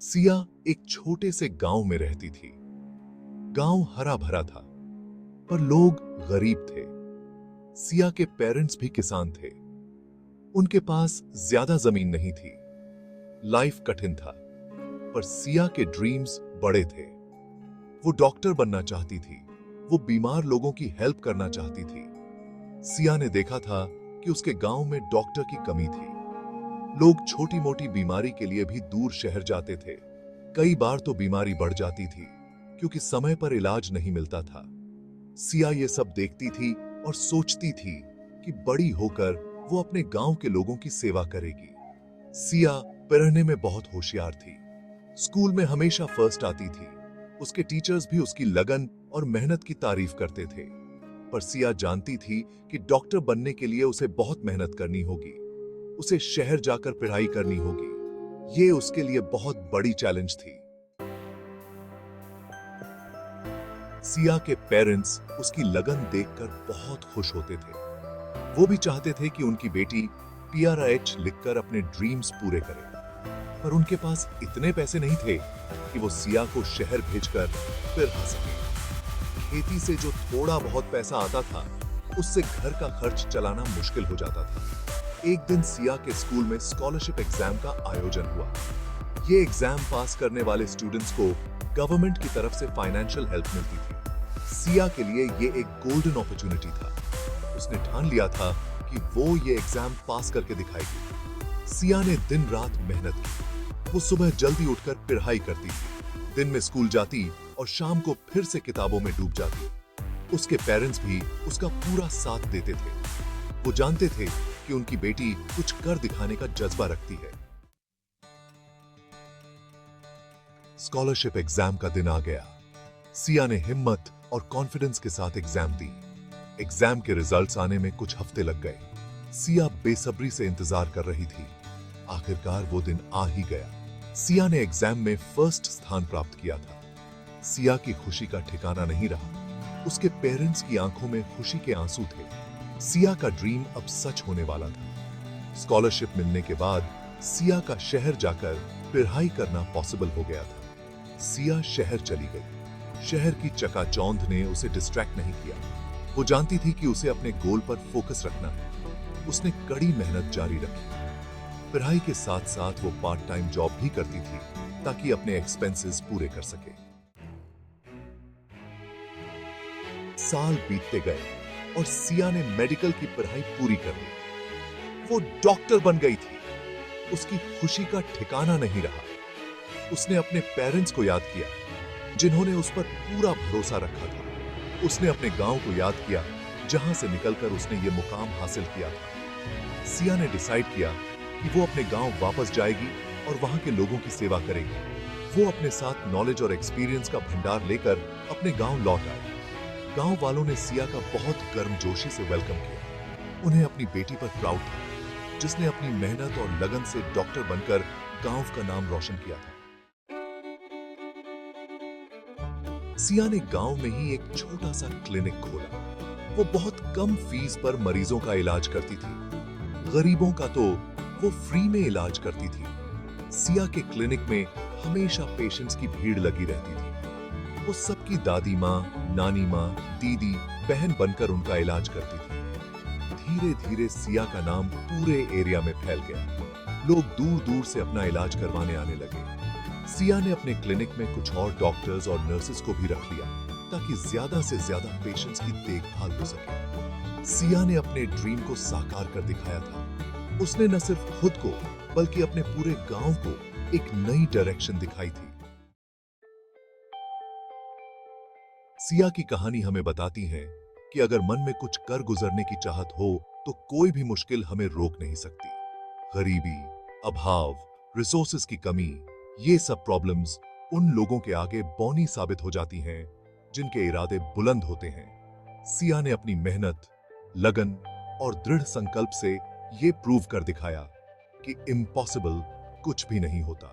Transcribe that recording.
सिया एक छोटे से गांव में रहती थी। गांव हरा भरा था, पर लोग गरीब थे। सिया के पेरेंट्स भी किसान थे। उनके पास ज्यादा जमीन नहीं थी। लाइफ कठिन था, पर सिया के ड्रीम्स बड़े थे। वो डॉक्टर बनना चाहती थी। वो बीमार लोगों की हेल्प करना चाहती थी। सिया ने देखा था कि उसके गांव में डॉक्टर की कमी थी। लोग छोटी मोटी बीमारी के लिए भी दूर शहर जाते थे। कई बार तो बीमारी बढ़ जाती थी क्योंकि समय पर इलाज नहीं मिलता था। सिया ये सब देखती थी और सोचती थी कि बड़ी होकर वो अपने गांव के लोगों की सेवा करेगी। सिया पढ़ने में बहुत होशियार थी। स्कूल में हमेशा फर्स्ट आती थी। उसके टीचर्स भी उसकी लगन और मेहनत की तारीफ करते थे। पर सिया जानती थी कि डॉक्टर बनने के लिए उसे बहुत मेहनत करनी होगी। उसे शहर जाकर पढ़ाई करनी होगी। ये उसके लिए बहुत बड़ी चैलेंज थी। सिया के पेरेंट्स उसकी लगन देखकर बहुत खुश होते थे। वो भी चाहते थे कि उनकी बेटी PRH लिखकर अपने ड्रीम्स पूरे करे। पर उनके पास इतने पैसे नहीं थे कि वो सिया को शहर भेजकर पढ़ा सके। खेती से जो थोड़ा बहुत पैसा आता था, उससे घर का खर्च चलाना मुश्किल हो जाता था। एक दिन सिया के स्कूल में स्कॉलरशिप एग्जाम का आयोजन हुआ। ये एग्जाम पास करने वाले स्टूडेंट्स को गवर्नमेंट की तरफ से फाइनेंशियल हेल्प मिलती थी। सिया के लिए ये एक गोल्डन अपॉर्चुनिटी था। उसने ठान लिया था कि वो ये एग्जाम पास करके दिखाएगी। सिया ने दिन रात मेहनत की। वो सुबह जल्दी उठकर पढ़ाई करती थी। दिन में स्कूल जाती और शाम को फिर से किताबों में डूब जाती। उसके पेरेंट्स भी उसका पूरा साथ देते थे। वो जानते थे कि उनकी बेटी कुछ कर दिखाने का जज्बा रखती है। स्कॉलरशिप एग्जाम का दिन आ गया। सिया ने हिम्मत और कॉन्फिडेंस के साथ एग्जाम दी। एग्जाम के रिजल्ट्स आने में कुछ हफ्ते लग गए। सिया बेसब्री से इंतजार कर रही थी। आखिरकार वो दिन आ ही गया। सिया ने एग्जाम में फर्स्ट स्थान प्राप्त किया था। सिया की खुशी का ठिकाना नहीं रहा। उसके पेरेंट्स की आंखों में खुशी के आंसू थे। सिया का ड्रीम अब सच होने वाला था। स्कॉलरशिप मिलने के बाद सिया का शहर जाकर पढ़ाई करना पॉसिबल हो गया था। सिया शहर चली गई। शहर की चकाचौंध ने उसे डिस्ट्रैक्ट नहीं किया। वो जानती थी कि उसे अपने गोल पर फोकस रखना है। उसने कड़ी मेहनत जारी रखी। पढ़ाई के साथ साथ वो पार्ट टाइम जॉब भी करती थी ताकि अपने एक्सपेंसेस पूरे कर सके। साल बीतते गए और सिया ने मेडिकल की पढ़ाई पूरी कर ली। वो डॉक्टर बन गई थी। उसकी खुशी का ठिकाना नहीं रहा। उसने अपने पेरेंट्स को याद किया, जिन्होंने उस पर पूरा भरोसा रखा था। उसने अपने गांव को याद किया, जहां से निकलकर उसने ये मुकाम हासिल किया था। सिया ने डिसाइड किया कि वो अपने गांव वापस जाएगी और वहां के लोगों की सेवा करेगी। वो अपने साथ नॉलेज और एक्सपीरियंस का भंडार लेकर अपने गांव लौट आई। गांव वालों ने सिया का बहुत गर्मजोशी से वेलकम किया। उन्हें अपनी बेटी पर प्राउड था, जिसने अपनी मेहनत और लगन से डॉक्टर बनकर गांव का नाम रोशन किया था। सिया ने गांव में ही एक छोटा सा क्लिनिक खोला। वो बहुत कम फीस पर मरीजों का इलाज करती थी। गरीबों का तो वो फ्री में इलाज करती थी। सिया के क्लिनिक में हमेशा पेशेंट्स की भीड़ लगी रहती थी। वो सबकी दादी माँ, नानी माँ, दीदी, बहन बनकर उनका इलाज करती थी। धीरे धीरे सिया का नाम पूरे एरिया में फैल गया। लोग दूर दूर से अपना इलाज करवाने आने लगे। सिया ने अपने क्लिनिक में कुछ और डॉक्टर्स और नर्सेस को भी रख लिया ताकि ज्यादा से ज्यादा पेशेंट्स की देखभाल हो सके। सिया ने अपने ड्रीम को साकार कर दिखाया था। उसने न सिर्फ खुद को बल्कि अपने पूरे गांव को एक नई डायरेक्शन दिखाई थी। सिया की कहानी हमें बताती है कि अगर मन में कुछ कर गुजरने की चाहत हो तो कोई भी मुश्किल हमें रोक नहीं सकती। गरीबी, अभाव, रिसोर्सेज की कमी, ये सब प्रॉब्लम्स उन लोगों के आगे बौनी साबित हो जाती हैं जिनके इरादे बुलंद होते हैं। सिया ने अपनी मेहनत, लगन और दृढ़ संकल्प से ये प्रूव कर दिखाया कि इम्पॉसिबल कुछ भी नहीं होता।